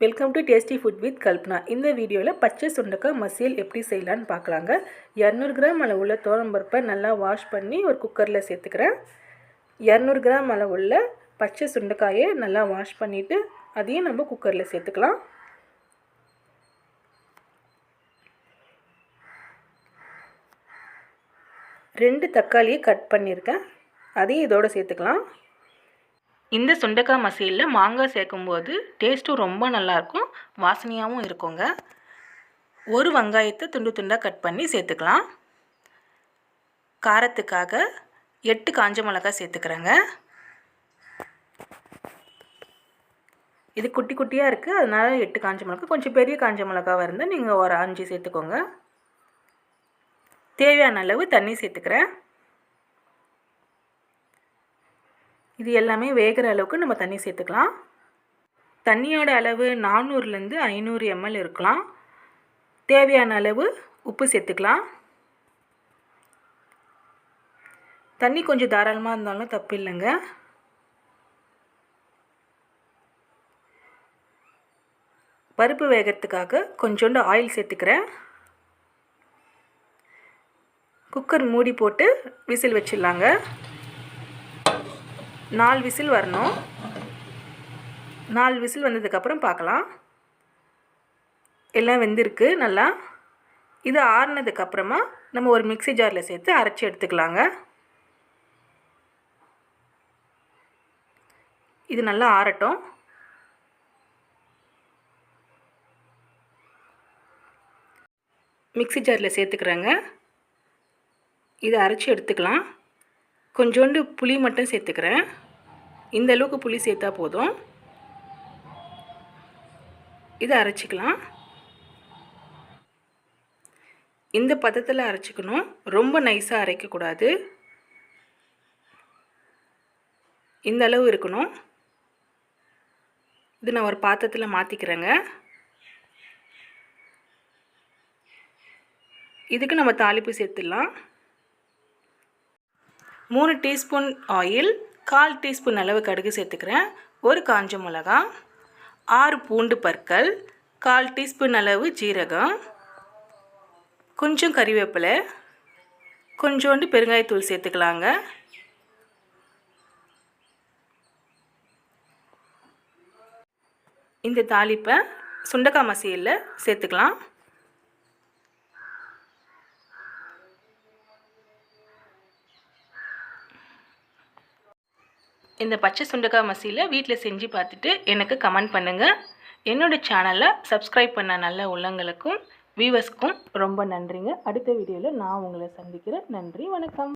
Welcome to tasty food with Kalpana. இந்த வீடியோவில் பச்சை சுண்டக்காய் மசியல் எப்படி செய்யலான்னு பார்க்கலாங்க. 200 கிராம் அளவுள்ள துவரம்பருப்பை நல்லா வாஷ் பண்ணி ஒரு குக்கரில் சேர்த்துக்கிறேன். 200 கிராம் அளவுள்ள பச்சை சுண்டைக்காயை நல்லா வாஷ் பண்ணிவிட்டு அதையும் நம்ம குக்கரில் சேர்த்துக்கலாம். ரெண்டு தக்காளியை கட் பண்ணியிருக்கேன், அதையும் இதோடு சேர்த்துக்கலாம். இந்த சுண்டைக்காய் மசியலில் மாங்காய் சேர்க்கும்போது டேஸ்ட்டும் ரொம்ப நல்லாயிருக்கும், வாசனையாகவும் இருக்குங்க. ஒரு வெங்காயத்தை துண்டு துண்டாக கட் பண்ணி சேர்த்துக்கலாம். காரத்துக்காக 8 காஞ்ச மிளகாய் சேர்த்துக்கிறேங்க. இது குட்டி குட்டியாக இருக்குது, அதனால் 8 காஞ்ச மிளகாய். கொஞ்சம் பெரிய காஞ்ச மிளகாவாக இருந்தால் நீங்கள் ஒரு 5 சேர்த்துக்கோங்க. தேவையான அளவு தண்ணி சேர்த்துக்கிறேன். இது எல்லாமே வேகிற அளவுக்கு நம்ம தண்ணி சேர்த்துக்கலாம். தண்ணியோட அளவு 400லேருந்து 500 ml இருக்கலாம். தேவையான அளவு உப்பு சேர்த்துக்கலாம். தண்ணி கொஞ்சம் தாராளமாக இருந்தாலும் தப்பு இல்லைங்க. பருப்பு வேகிறதுக்காக கொஞ்சோண்டு ஆயில் சேர்த்துக்கிறேன். குக்கர் மூடி போட்டு விசில் வச்சிடலாங்க. 4 விசில் வரணும். 4 விசில் வந்ததுக்கப்புறம் பார்க்கலாம். எல்லாம் வெந்திருக்கு நல்லா. இது ஆறுனதுக்கப்புறமா நம்ம ஒரு மிக்ஸி ஜாரில் சேர்த்து அரைச்சி எடுத்துக்கலாங்க. இது நல்லா ஆறட்டும். மிக்ஸி ஜாரில் சேர்த்துக்கிறேங்க. இதை அரைச்சி எடுத்துக்கலாம். கொஞ்சோண்டு புளி மட்டும் சேர்த்துக்கிறேன். இந்த அளவுக்கு புளி சேர்த்தா போதும். இதை அரைச்சிக்கலாம். இந்த பதத்தில் அரைச்சிக்கணும், ரொம்ப நைஸாக அரைக்கக்கூடாது. இந்த அளவு இருக்கணும். இது நான் ஒரு பாத்திரத்தில் மாற்றிக்கிறேங்க. இதுக்கு நம்ம தாளிப்பு சேர்த்துடலாம். 3 டீஸ்பூன் ஆயில், 1/4 டீஸ்பூன் அளவு கடுகு சேர்த்துக்கிறேன். ஒரு காஞ்ச மிளகாய், 6 பூண்டு பற்கள், 1/4 டீஸ்பூன் அளவு ஜீரகம், கொஞ்சம் கறிவேப்பிலை, கொஞ்சோண்டு பெருங்காயத்தூள் சேர்த்துக்கலாங்க. இந்த தாளிப்பை சுண்டைக்காய் மசியலில் சேர்த்துக்கலாம். இந்த பச்சை சுண்டைக்காய் மசியலை வீட்டில் செஞ்சு பார்த்துட்டு எனக்கு கமெண்ட் பண்ணுங்கள். என்னோடய சேனலை சப்ஸ்கிரைப் பண்ண நல்ல உள்ளங்களுக்கும் வியூவர்ஸ்க்கும் ரொம்ப நன்றிங்க. அடுத்த வீடியோவில் நான் உங்களை சந்திக்கிறேன். நன்றி, வணக்கம்.